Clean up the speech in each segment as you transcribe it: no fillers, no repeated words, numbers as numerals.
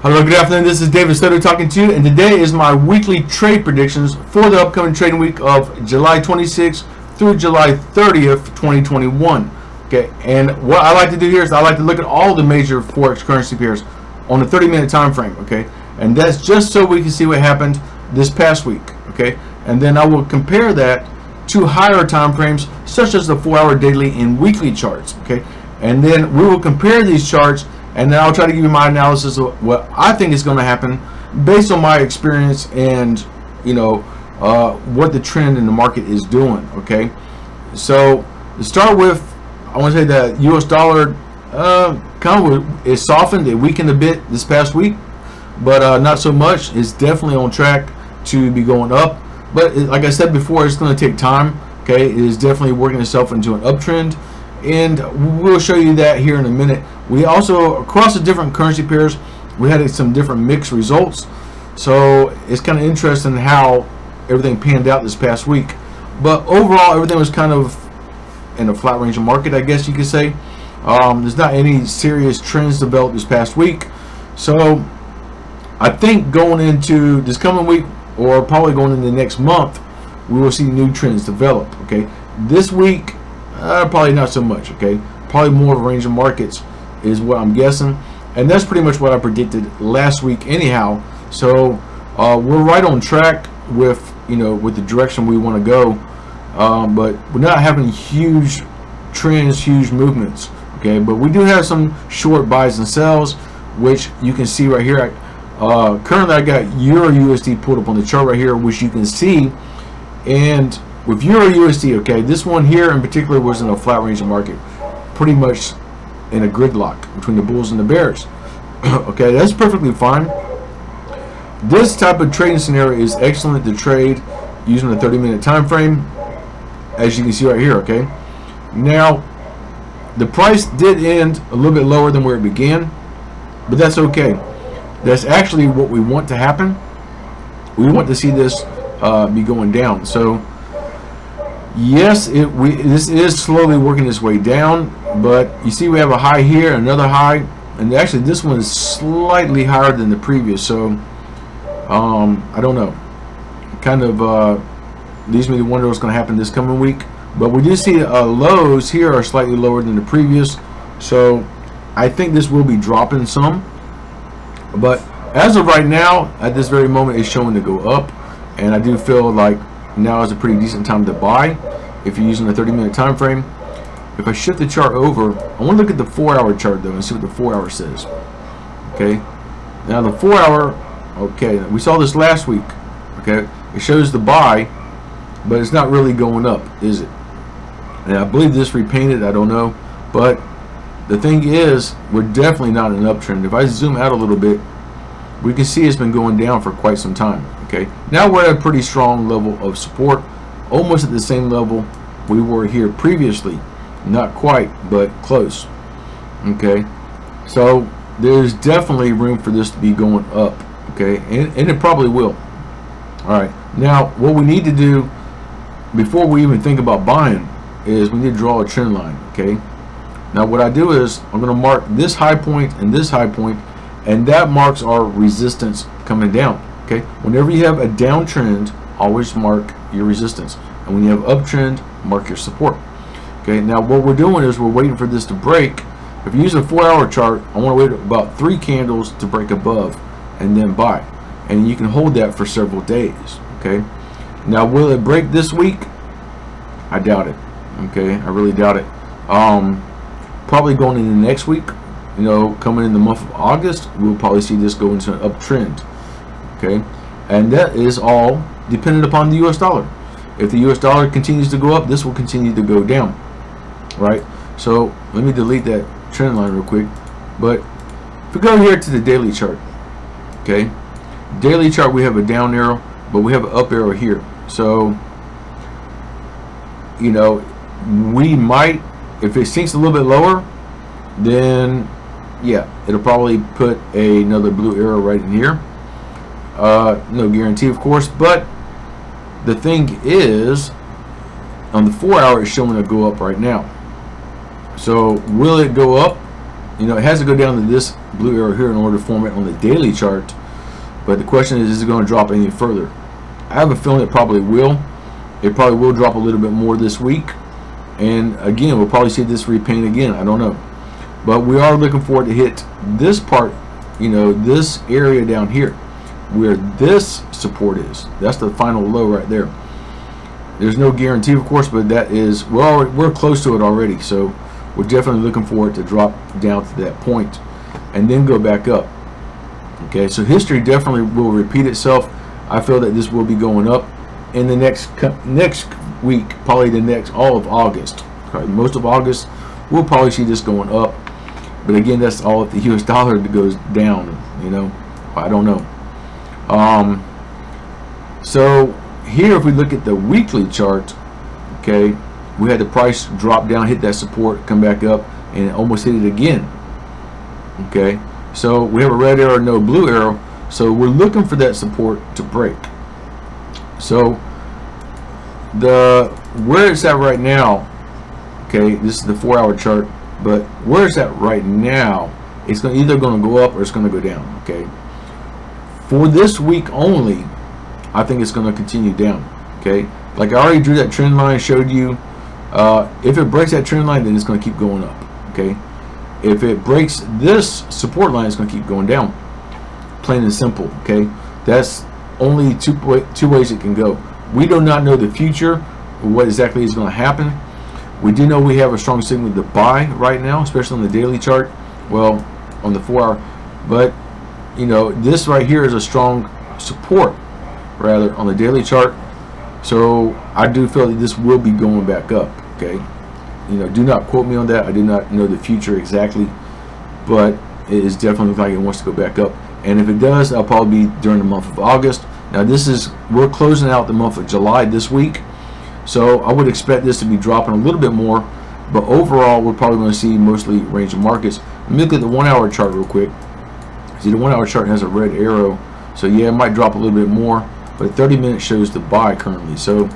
Hello, good afternoon. This is David Soto talking to you, and today is my weekly trade predictions for the upcoming trading week of July 26th through July 30th, 2021. Okay, and what I like to do here is I like to look at all the major forex currency pairs on a 30-minute time frame. Okay, and that's just so we can see what happened this past week. Okay, and then I will compare that to higher time frames such as the 4-hour daily and weekly charts. Okay, and then we will compare these charts, and then I'll try to give you my analysis of what I think is going to happen based on my experience and what the trend in the market is doing. Okay, so to start with, I want to say that U.S. dollar kind of is softened. It weakened a bit this past week, but not so much. It's definitely on track to be going up. But like I said before, it's going to take time. Okay, it is definitely working itself into an uptrend, and we'll show you that here in a minute. We also, across the different currency pairs, we had some different mixed results. So it's kind of interesting how everything panned out this past week. But overall, everything was kind of in a flat range of market, I guess you could say. There's not any serious trends developed this past week. So I think going into this coming week, or probably going into the next month, we will see new trends develop. Okay, this week probably not so much. Okay, probably more of a range of markets is what I'm guessing, and that's pretty much what I predicted last week anyhow. So we're right on track with with the direction we want to go, but we're not having huge trends, huge movements. Okay, but we do have some short buys and sells, which you can see right here. Currently I got EURUSD pulled up on the chart right here, which you can see. And with EURUSD, okay, this one here in particular was in a flat range of market, pretty much in a gridlock between the bulls and the bears. Okay, that's perfectly fine. This type of trading scenario is excellent to trade using a 30-minute time frame, as you can see right here. Okay, now the price did end a little bit lower than where it began, but that's okay. That's actually what we want to happen. We want to see this be going down. So yes, this is slowly working its way down, but you see we have a high here, another high, and actually this one is slightly higher than the previous. So I don't know, kind of leaves me to wonder what's going to happen this coming week. But we do see lows here are slightly lower than the previous, so I think this will be dropping some. But as of right now, at this very moment, it's showing to go up, and I do feel like now is a pretty decent time to buy if you're using a 30-minute time frame. If I shift the chart over, I want to look at the 4-hour chart though and see what the 4-hour says. Okay, now the 4-hour, okay, we saw this last week. Okay, it shows the buy, but it's not really going up, is it? And I believe this repainted, I don't know, but the thing is, we're definitely not in an uptrend. If I zoom out a little bit, we can see it's been going down for quite some time. Okay, now we're at a pretty strong level of support, almost at the same level we were here previously. Not quite, but close. Okay, so there's definitely room for this to be going up. Okay, and it probably will. All right, now what we need to do before we even think about buying is we need to draw a trend line. Okay, now what I do is I'm going to mark this high point and this high point, and that marks our resistance coming down. Okay, whenever you have a downtrend, always mark your resistance, and when you have uptrend, mark your support. Okay, now what we're doing is we're waiting for this to break. If you use a 4-hour chart, I want to wait about 3 candles to break above and then buy, and you can hold that for several days. Okay, now will it break this week? I doubt it. Okay, I really doubt it. Probably going into next week, coming in the month of August, we'll probably see this go into an uptrend. Okay, and that is all dependent upon the US dollar. If the US dollar continues to go up, this will continue to go down. Right, so let me delete that trend line real quick. But if we go here to the daily chart, okay, daily chart, we have a down arrow, but we have an up arrow here. So we might, if it sinks a little bit lower, then yeah, it'll probably put another blue arrow right in here. No guarantee, of course, but the thing is, on the 4-hour, it's showing to go up right now. So will it go up you know, it has to go down to this blue arrow here in order to form it on the daily chart. But the question is it going to drop any further? I have a feeling it probably will. It probably will drop a little bit more this week. And again, we'll probably see this repaint again. I don't know. But we are looking for it to hit this part, you know, this area down here where this support is. That's the final low right there. There's no guarantee, of course, but that is, well, we're close to it already. So we're definitely looking for it to drop down to that point and then go back up. Okay, so history definitely will repeat itself. I feel that this will be going up in the next week, probably the next all of August. Okay, most of August, we'll probably see this going up. But again, that's all if the US dollar goes down, you know. I don't know. So here, if we look at the weekly chart, okay, we had the price drop down, hit that support, come back up, and it almost hit it again. Okay, so we have a red arrow, no blue arrow. So we're looking for that support to break. So where it's at right now, okay, this is the 4-hour chart, but where it's at right now, it's either going to go up or it's going to go down. Okay, for this week only, I think it's going to continue down. Okay, like I already drew that trend line, showed you. If it breaks that trend line, then it's going to keep going up. Okay, if it breaks this support line, it's going to keep going down. Plain and simple. Okay, that's only two ways it can go. We do not know the future, what exactly is going to happen. We do know we have a strong signal to buy right now, especially on the daily chart. Well, on the 4-hour, but you know, this right here is a strong support, rather, on the daily chart. So I do feel that this will be going back up. Okay, you know, do not quote me on that. I do not know the future exactly, but it is definitely looking like it wants to go back up. And if it does, I'll probably be during the month of August. Now we're closing out the month of July this week, so I would expect this to be dropping a little bit more, but overall we're probably going to see mostly range of markets. Let me look at the 1-hour chart real quick. See, the 1-hour chart has a red arrow, so yeah, it might drop a little bit more, but 30 minutes shows the buy currently. So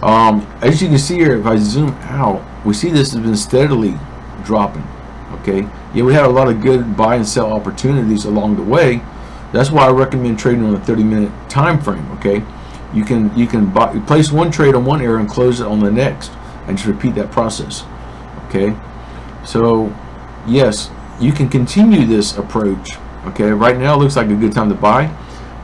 as you can see here, if I zoom out, we see this has been steadily dropping. Okay, yeah, we had a lot of good buy and sell opportunities along the way. That's why I recommend trading on a 30-minute time frame. Okay, you can place one trade on one area and close it on the next, and just repeat that process. Okay, so yes, you can continue this approach. Okay, right now it looks like a good time to buy,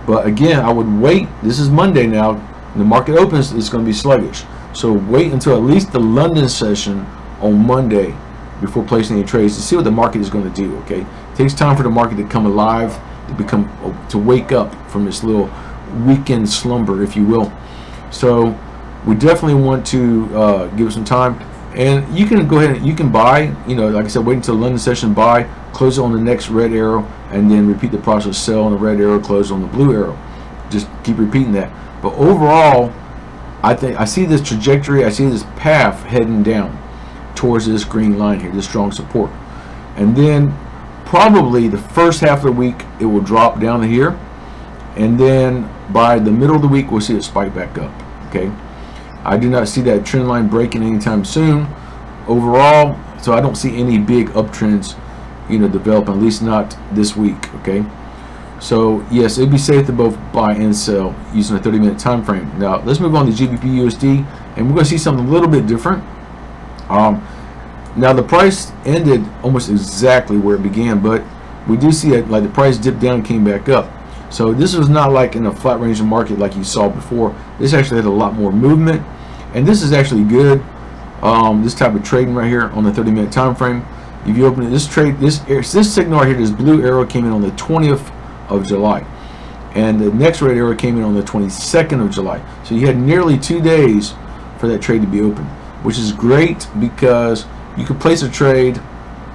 but again, I would wait. This is Monday now. The market opens, it's going to be sluggish. So wait until at least the London session on Monday before placing any trades to see what the market is going to do. Okay, it takes time for the market to come alive, to wake up from this little weekend slumber, if you will. So we definitely want to give it some time, and you can go ahead and you can buy. You know, like I said, wait until the London session, buy, close it on the next red arrow, and then repeat the process: sell on the red arrow, close on the blue arrow. Just keep repeating that. But overall, I think I see this trajectory, I see this path heading down towards this green line here, this strong support. And then probably the first half of the week it will drop down to here, and then by the middle of the week we'll see it spike back up. Okay, I do not see that trend line breaking anytime soon overall, so I don't see any big uptrends, you know, developing, at least not this week. Okay, so yes, it'd be safe to both buy and sell using a 30-minute time frame. Now let's move on to GBPUSD, and we're going to see something a little bit different. Now the price ended almost exactly where it began, but we do see it, like the price dipped down and came back up. So this was not like in a flat range of market like you saw before. This actually had a lot more movement, and this is actually good. This type of trading right here on the 30-minute time frame. If you open it, this trade, this signal right here, this blue arrow came in on the 20th of July, and the next red arrow came in on the 22nd of July. So you had nearly 2 days for that trade to be open, which is great because you can place a trade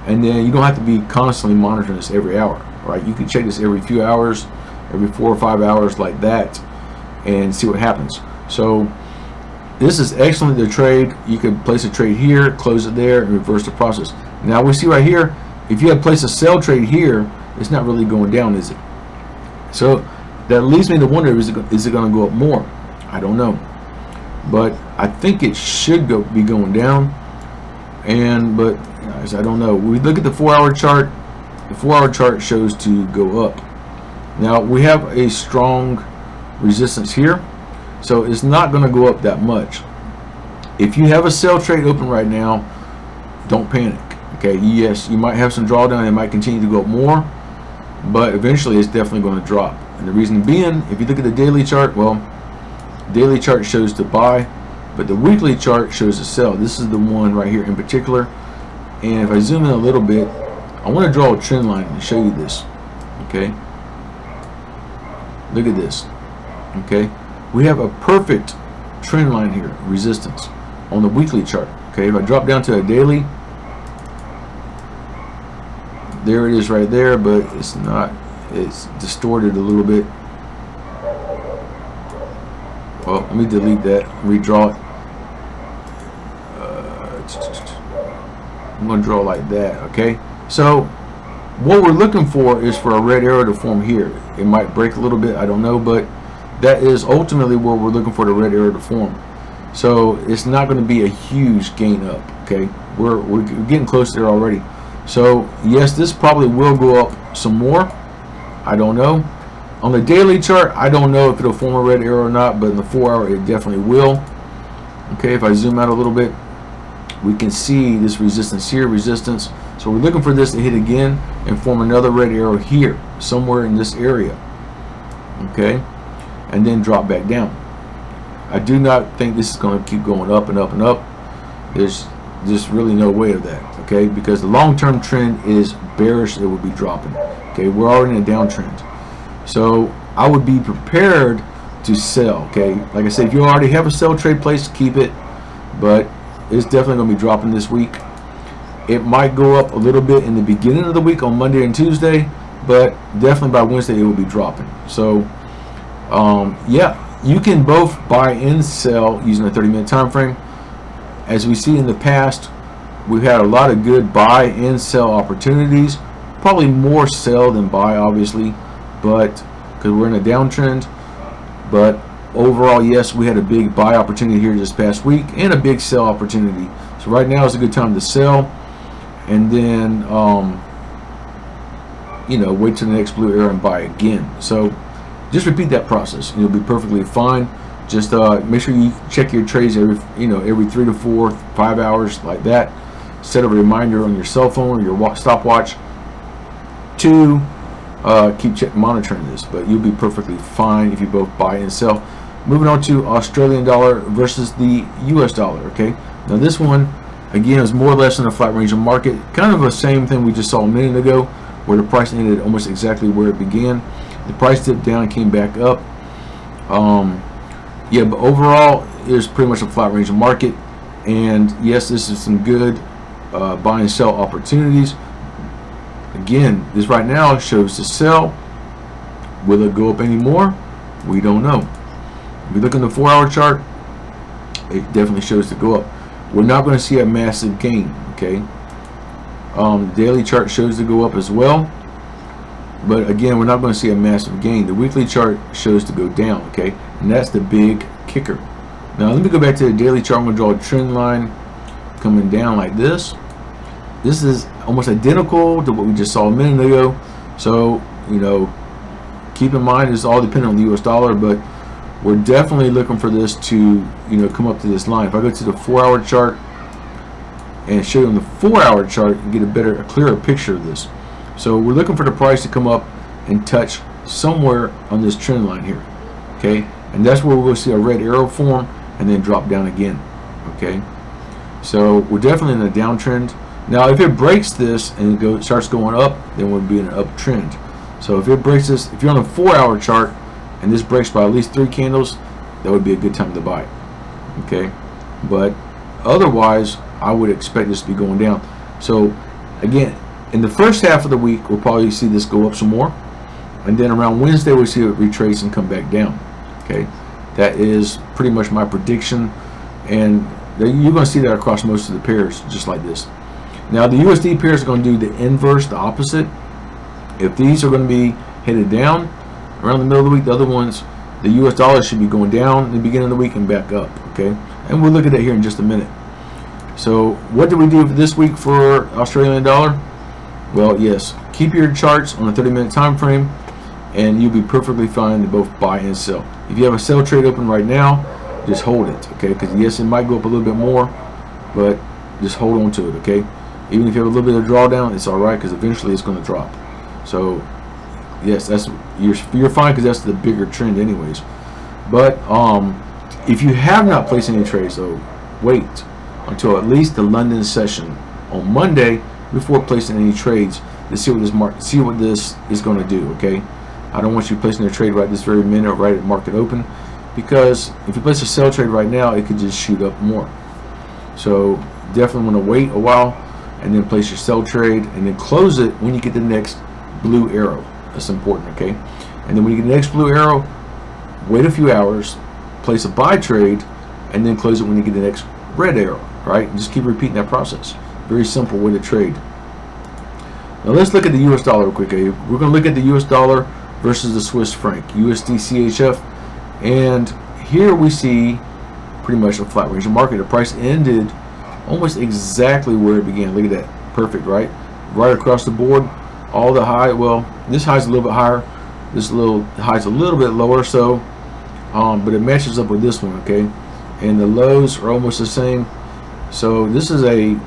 and then you don't have to be constantly monitoring this every hour, right? You can check this every few hours, every 4 or 5 hours like that, and see what happens. So this is excellent to trade. You can place a trade here, close it there, and reverse the process. Now we see right here, if you have placed a sell trade here, it's not really going down, is it? So that leads me to wonder, is it going to go up more? I don't know, but I think it should be going down. But I don't know. We look at the 4-hour chart. The 4-hour chart shows to go up. Now we have a strong resistance here, so it's not going to go up that much. If you have a sell trade open right now, don't panic. Okay, yes, you might have some drawdown. It might continue to go up more, but eventually it's definitely going to drop. And the reason being, if you look at the daily chart, well, daily chart shows to buy, but the weekly chart shows to sell. This is the one right here in particular. And if I zoom in a little bit, I want to draw a trend line and show you this. Okay, look at this. Okay, we have a perfect trend line here, resistance on the weekly chart. Okay, if I drop down to a daily, there it is right there, but it's not, it's distorted a little bit. Well, let me delete that, redraw it. I'm going to draw like that. Okay, so what we're looking for is for a red arrow to form here. It might break a little bit, I don't know, but that is ultimately where we're looking for the red arrow to form. So it's not going to be a huge gain up. Okay, we're getting close there already. So yes, this probably will go up some more. I don't know. On the daily chart, I don't know if it'll form a red arrow or not, but in the 4-hour, it definitely will. Okay, if I zoom out a little bit, we can see this resistance here, resistance. So we're looking for this to hit again and form another red arrow here, somewhere in this area. Okay, and then drop back down. I do not think this is going to keep going up and up and up. There's just really no way of that. Okay, because the long-term trend is bearish. It will be dropping. Okay, we're already in a downtrend, so I would be prepared to sell. Okay, like I said, if you already have a sell trade place, keep it, but it's definitely going to be dropping this week. It might go up a little bit in the beginning of the week on Monday and Tuesday, but definitely by Wednesday it will be dropping. So yeah, you can both buy and sell using a 30-minute time frame. As we see in the past, we've had a lot of good buy and sell opportunities. Probably more sell than buy, obviously, but because we're in a downtrend. But overall, yes, we had a big buy opportunity here this past week and a big sell opportunity. So right now is a good time to sell, and then you know, wait till the next blue arrow and buy again. So just repeat that process and you'll be perfectly fine. Just make sure you check your trades every 3 to 4, 5 hours, like that. Set a reminder on your cell phone or your stopwatch to keep monitoring this, but you'll be perfectly fine if you both buy and sell. Moving on to Australian dollar versus the US dollar. Okay, now this one again is more or less in a flat range of market, kind of the same thing we just saw a minute ago, where the price ended almost exactly where it began. The price dipped down and came back up. Yeah, but overall it's pretty much a flat range of market, and yes, this is some good buy and sell opportunities. Again, this right now shows to sell. Will it go up anymore? We don't know. If you look in the 4-hour chart, it definitely shows to go up. We're not going to see a massive gain. Okay, daily chart shows to go up as well, but again, we're not going to see a massive gain. The weekly chart shows to go down. Okay, and that's the big kicker. Now let me go back to the daily chart. I'm going to draw a trend line coming down like this. This is almost identical to what we just saw a minute ago. So, you know, keep in mind it's all dependent on the US dollar, but we're definitely looking for this to, you know, come up to this line. If I go to the 4-hour chart and show you on the 4-hour chart, you get a clearer picture of this. So we're looking for the price to come up and touch somewhere on this trend line here. Okay, and that's where we'll see a red arrow form and then drop down again. Okay, so we're definitely in a downtrend. Now if it breaks this and it starts going up, then we'll be in an uptrend. So if it breaks this, if you're on a 4-hour chart and this breaks by at least 3 candles, that would be a good time to buy. Okay, but otherwise I would expect this to be going down. So again, in the first half of the week we'll probably see this go up some more, and then around Wednesday we'll see it retrace and come back down. Okay, that is pretty much my prediction, and you're going to see that across most of the pairs, just like this. Now the USD pairs are going to do the inverse, the opposite. If these are going to be headed down around the middle of the week, the other ones, the US dollar should be going down in the beginning of the week and back up. Okay, and we'll look at that here in just a minute. So what do we do this week for Australian dollar? Well, yes, keep your charts on a 30-minute time frame, and you'll be perfectly fine to both buy and sell. If you have a sell trade open right now, just hold it, okay? Because yes, it might go up a little bit more, but just hold on to it, okay? Even if you have a little bit of drawdown, it's all right, because eventually it's going to drop. So yes, that's you're fine, because that's the bigger trend anyways. But if you have not placed any trades, though, wait until at least the London session on Monday before placing any trades to see what this is going to do, okay? I don't want you placing a trade right this very minute or right at market open, because if you place a sell trade right now, it could just shoot up more. So definitely want to wait a while and then place your sell trade, and then close it when you get the next blue arrow. That's important, okay? And then when you get the next blue arrow, wait a few hours, place a buy trade, and then close it when you get the next red arrow, right? And just keep repeating that process. Very simple way to trade. Now let's look at the US dollar real quick. Okay? We're going to look at the US dollar versus the Swiss franc, USDCHF, and here we see pretty much a flat range of market. The price ended almost exactly where it began. Look at that, perfect, right? Right across the board. All the high, well, this high is a little bit higher, this little high is a little bit lower, so but it matches up with this one, okay? And the lows are almost the same. So this is a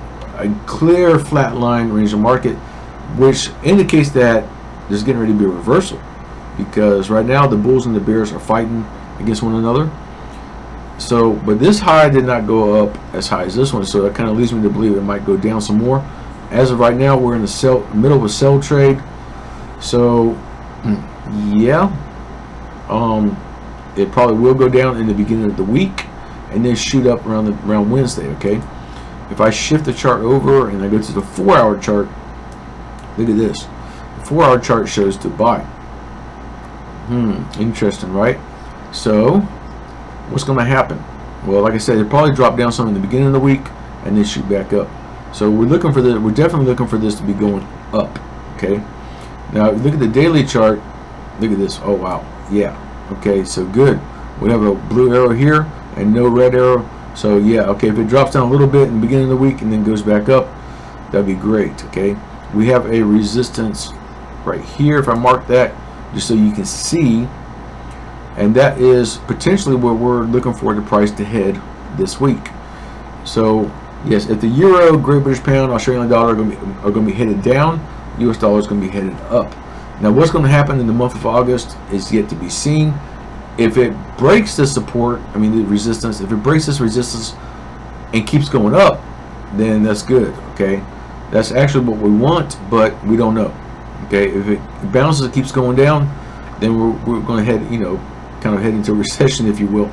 clear flat line range of market, which indicates that there's getting ready to be a reversal, because right now the bulls and the bears are fighting against one another. So, but this high did not go up as high as this one, so that kind of leads me to believe it might go down some more. As of right now, we're in the middle of a sell trade. So yeah, it probably will go down in the beginning of the week and then shoot up around Wednesday, okay? If I shift the chart over and I go to the 4-hour chart, look at this. The 4-hour chart shows to buy. Interesting, right? So what's going to happen? Well, like I said, it probably drop down some in the beginning of the week and then shoot back up. So we're looking for this. We're definitely looking for this to be going up, okay? Now look at the daily chart. Look at this. Oh wow, yeah. Okay, so good. We have a blue arrow here and no red arrow. So yeah, okay, if it drops down a little bit in the beginning of the week and then goes back up, that'd be great, okay? We have a resistance right here, if I mark that, just so you can see, and that is potentially where we're looking for the price to head this week. So yes, if the euro, Great British Pound, Australian dollar are going to be headed down, US dollar is going to be headed up. Now what's going to happen in the month of August is yet to be seen. If it breaks the support, I mean the resistance, if it breaks this resistance and keeps going up, then that's good, okay? That's actually what we want, but we don't know, okay? If it bounces and keeps going down, then we're going to head, you know, kind of head into a recession, if you will,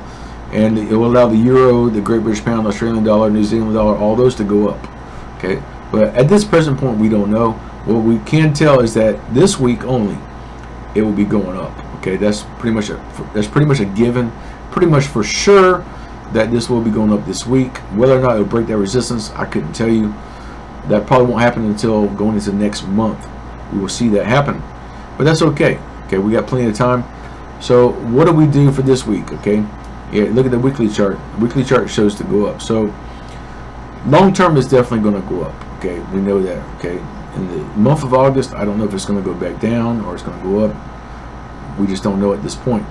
and it will allow the euro, the Great British Pound, Australian dollar, New Zealand dollar, all those to go up, okay? But at this present point, we don't know. What we can tell is that this week only, it will be going up. Okay, that's pretty much a given, pretty much for sure that this will be going up this week. Whether or not it'll break that resistance, I couldn't tell you. That probably won't happen until going into next month. We will see that happen, but that's okay. Okay, we got plenty of time. So what do we do for this week? Okay, yeah, look at the weekly chart. The weekly chart shows to go up. So long term is definitely going to go up. Okay, we know that. Okay, in the month of August, I don't know if it's going to go back down or it's going to go up. We just don't know at this point.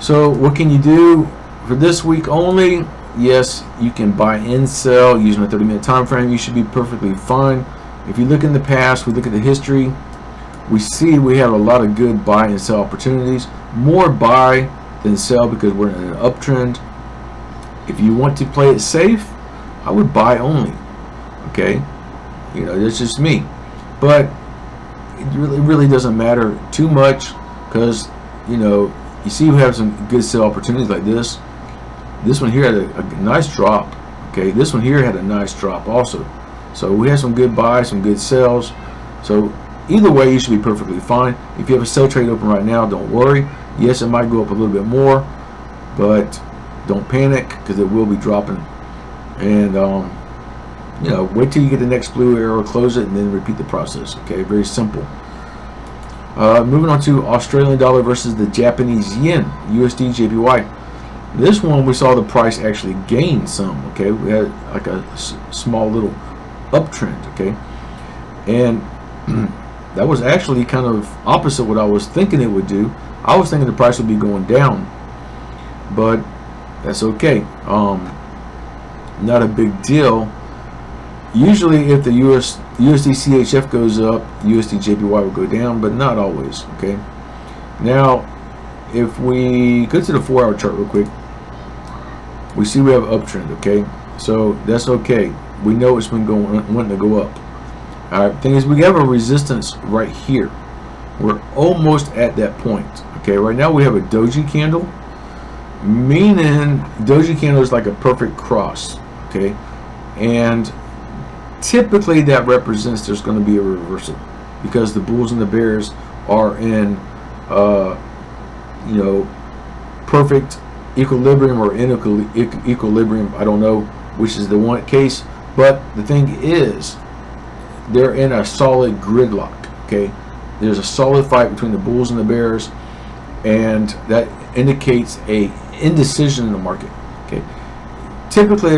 So what can you do for this week only? Yes, you can buy and sell using a 30-minute time frame. You should be perfectly fine. If you look in the past, we look at the history, we see we have a lot of good buy and sell opportunities. More buy than sell because we're in an uptrend. If you want to play it safe, I would buy only. Okay, you know, that's just me. But it really doesn't matter too much, because you know, you see we have some good sell opportunities like this. This one here had a nice drop. Okay, this one here had a nice drop also. So we have some good buys, some good sells. So either way, you should be perfectly fine. If you have a sell trade open right now, don't worry. Yes, it might go up a little bit more, but don't panic, because it will be dropping. And you know, wait till you get the next blue arrow, close it, and then repeat the process. Okay, very simple. Moving on to Australian dollar versus the Japanese Yen Usd Jby. This one we saw the price actually gain some. Okay, we had like a small little uptrend. Okay, and that was actually kind of opposite what I was thinking it would do. I was thinking the price would be going down, but that's okay. Not a big deal. Usually if the USDCHF goes up, USDJPY will go down, but not always. Okay, now if we go to the 4-hour chart real quick, we see we have an uptrend. Okay, so that's okay. We know it's been wanting to go up. All right, thing is, we have a resistance right here. We're almost at that point. Okay, right now we have a Doji Candle, meaning Doji Candle is like a perfect cross. Okay, and typically that represents there's going to be a reversal because the bulls and the bears are in you know, perfect equilibrium or in equilibrium. I don't know which is the one case, but the thing is, they're in a solid gridlock. Okay, there's a solid fight between the bulls and the bears, and that indicates a indecision in the market. Okay, typically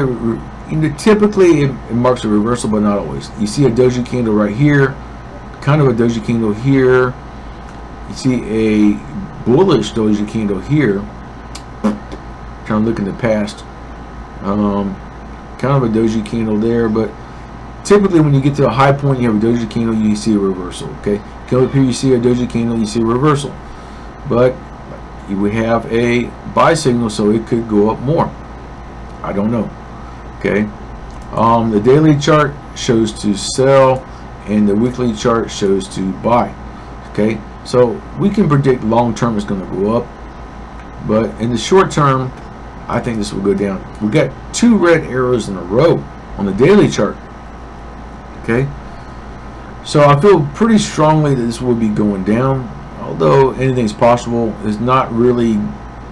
it marks a reversal, but not always. You see a Doji Candle right here, kind of a Doji Candle here. You see a bullish Doji Candle here. Trying to look in the past, kind of a Doji Candle there, but typically when you get to a high point, you have a Doji Candle, you see a reversal. Okay, come up here, you see a Doji Candle, you see a reversal, but we have a buy signal, so it could go up more. I don't know. Okay, the daily chart shows to sell, and the weekly chart shows to buy. Okay, so we can predict long term is going to go up, but in the short term, I think this will go down. We got 2 red arrows in a row on the daily chart. Okay, so I feel pretty strongly that this will be going down, although anything's possible. It's not really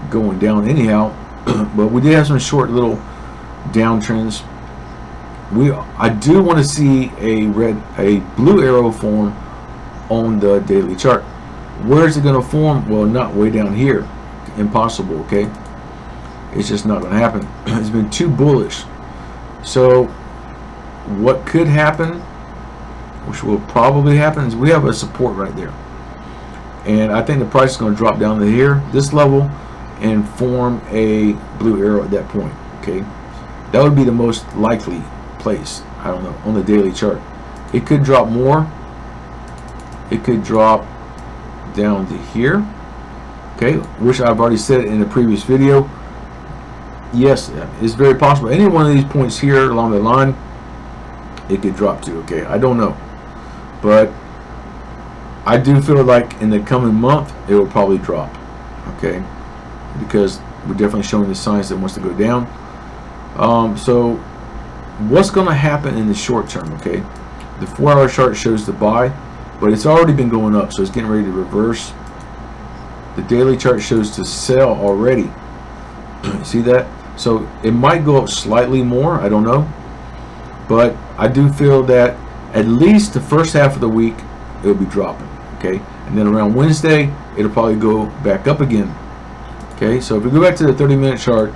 going down anyhow, but we did have some short little downtrends. I do want to see a blue arrow form on the daily chart. Where is it going to form? Well, not way down here. Impossible. Okay, it's just not going to happen. It's been too bullish. So what could happen, which will probably happen, is we have a support right there, and I think the price is going to drop down to here, this level, and form a blue arrow at that point. Okay, that would be the most likely place. I don't know, on the daily chart. It could drop more. It could drop down to here. Okay, which I've already said in the previous video. Yes, it's very possible. Any one of these points here along the line, it could drop to. Okay, I don't know, but I do feel like in the coming month it will probably drop. Okay, because we're definitely showing the signs that it wants to go down. So what's going to happen in the short term? Okay, the 4-hour chart shows the buy, but it's already been going up, so it's getting ready to reverse. The daily chart shows to sell already. See that? So it might go up slightly more, I don't know, but I do feel that at least the first half of the week it'll be dropping. Okay, and then around Wednesday it'll probably go back up again. Okay, so if we go back to the 30-minute chart,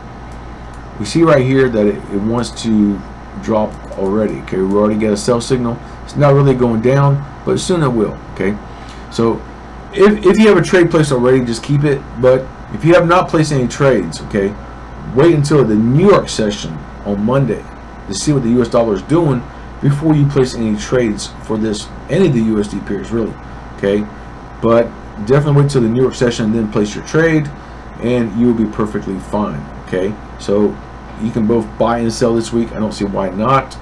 we see right here that it wants to drop already. Okay, we already got a sell signal. It's not really going down, but soon it will. Okay, so if you have a trade placed already, just keep it. But if you have not placed any trades, okay, wait until the New York session on Monday to see what the US dollar is doing before you place any trades for this, any of the USD pairs really. Okay, but definitely wait till the New York session and then place your trade, and you will be perfectly fine. Okay, so you can both buy and sell this week. I don't see why not.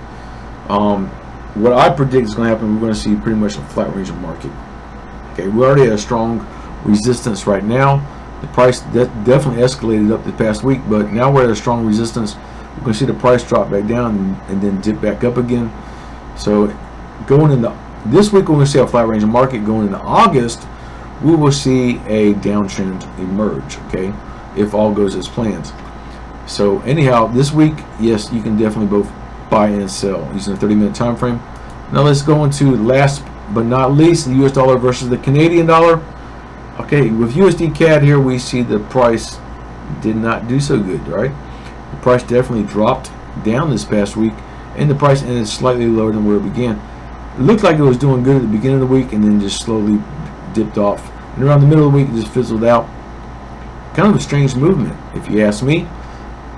What I predict is going to happen, we're going to see pretty much a flat range of market. Okay, we already have a strong resistance right now. The price definitely escalated up the past week, but now we're at a strong resistance. We're going to see the price drop back down and then dip back up again. So going into this week, we're going to see a flat range of market. Going into August, we will see a downtrend emerge. Okay, if all goes as planned. So anyhow, this week, yes, you can definitely both buy and sell using a 30-minute time frame. Now let's go into last but not least, the US dollar versus the Canadian dollar. Okay, with USD CAD here, we see the price did not do so good, right? The price definitely dropped down this past week, and the price ended slightly lower than where it began. It looked like it was doing good at the beginning of the week and then just slowly dipped off. And around the middle of the week, it just fizzled out. Kind of a strange movement, if you ask me.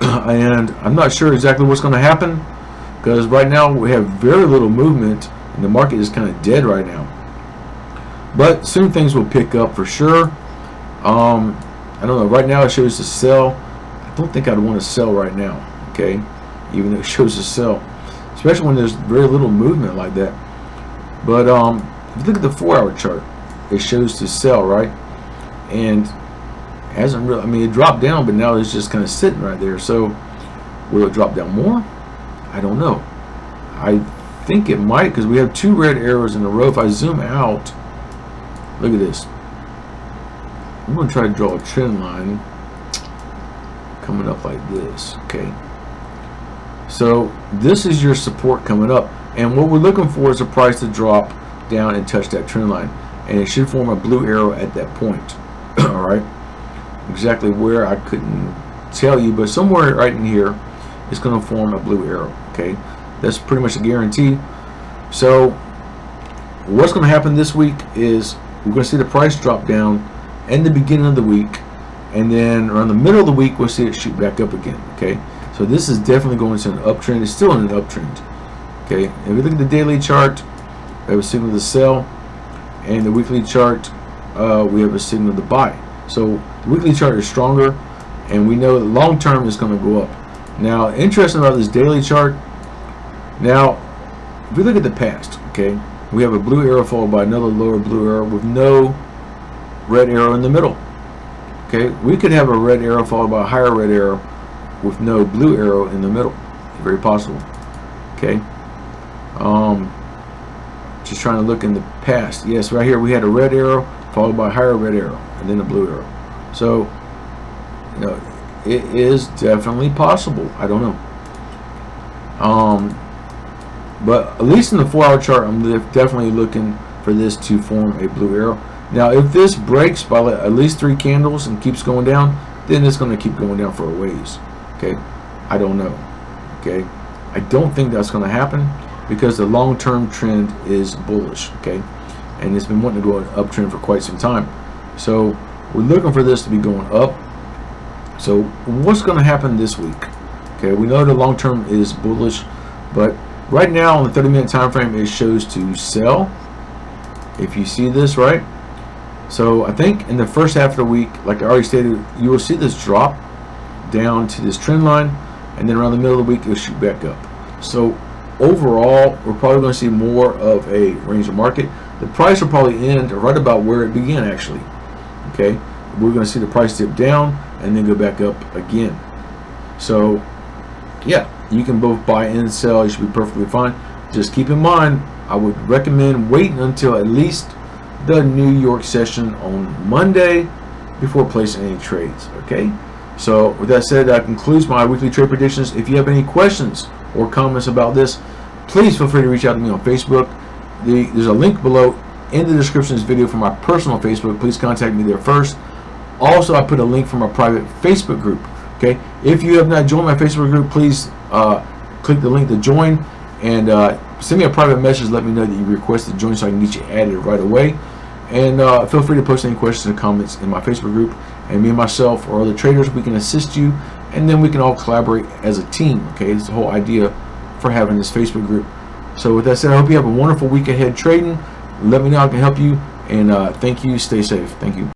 And I'm not sure exactly what's going to happen, because right now we have very little movement and the market is kind of dead right now. But soon things will pick up for sure. I don't know. Right now it shows to sell. I don't think I'd want to sell right now. Okay, even though it shows to sell, especially when there's very little movement like that. But if you look at the 4-hour chart, it shows to sell, right? And hasn't really. I mean, it dropped down, but now it's just kind of sitting right there. So will it drop down more? I don't know. I think it might, because we have 2 red arrows in a row. If I zoom out, look at this. I'm going to try to draw a trend line coming up like this. Okay. So this is your support coming up, and what we're looking for is a price to drop down and touch that trend line, and it should form a blue arrow at that point. All right. Exactly where I couldn't tell you, but somewhere right in here is going to form a blue arrow. Okay, that's pretty much a guarantee. So what's going to happen this week is we're going to see the price drop down in the beginning of the week, and then around the middle of the week we'll see it shoot back up again. Okay, so this is definitely going into an uptrend. It's still in an uptrend. Okay, if we look at the daily chart, we have a signal to sell, and the weekly chart we have a signal to buy. So the weekly chart is stronger, and we know that long term is going to go up. Now, interesting about this daily chart. Now, if we look at the past, okay, we have a blue arrow followed by another lower blue arrow with no red arrow in the middle. Okay, we could have a red arrow followed by a higher red arrow with no blue arrow in the middle. Very possible. Okay. Just trying to look in the past. Yes, right here we had a red arrow followed by a higher red arrow and then a blue arrow. So, you know, it is definitely possible. I don't know. But at least in the 4-hour chart, I'm definitely looking for this to form a blue arrow. Now, if this breaks by at least 3 candles and keeps going down, then it's going to keep going down for a ways. Okay, I don't know. Okay, I don't think that's going to happen because the long-term trend is bullish. Okay, and it's been wanting to go an uptrend for quite some time. So we're looking for this to be going up. So what's going to happen this week? Okay, we know the long term is bullish, but right now on the 30-minute time frame it shows to sell. If you see this, right? So I think in the first half of the week, like I already stated, you will see this drop down to this trend line, and then around the middle of the week it'll shoot back up. So overall, we're probably going to see more of a range of market. The price will probably end right about where it began, actually. Okay, we're going to see the price dip down and then go back up again. So yeah, you can both buy and sell. You should be perfectly fine. Just keep in mind, I would recommend waiting until at least the New York session on Monday before placing any trades. Okay, so with that said, that concludes my weekly trade predictions. If you have any questions or comments about this, please feel free to reach out to me on Facebook. There's a link below in the description of this video for my personal Facebook. Please contact me there first. Also, I put a link for my private Facebook group. Okay, if you have not joined my Facebook group, please click the link to join and send me a private message. Let me know that you requested to join so I can get you added right away. And feel free to post any questions or comments in my Facebook group, and me and myself or other traders, we can assist you, and then we can all collaborate as a team. Okay, it's the whole idea for having this Facebook group. So with that said, I hope you have a wonderful week ahead trading. Let me know how I can help you, and thank you. Stay safe. Thank you.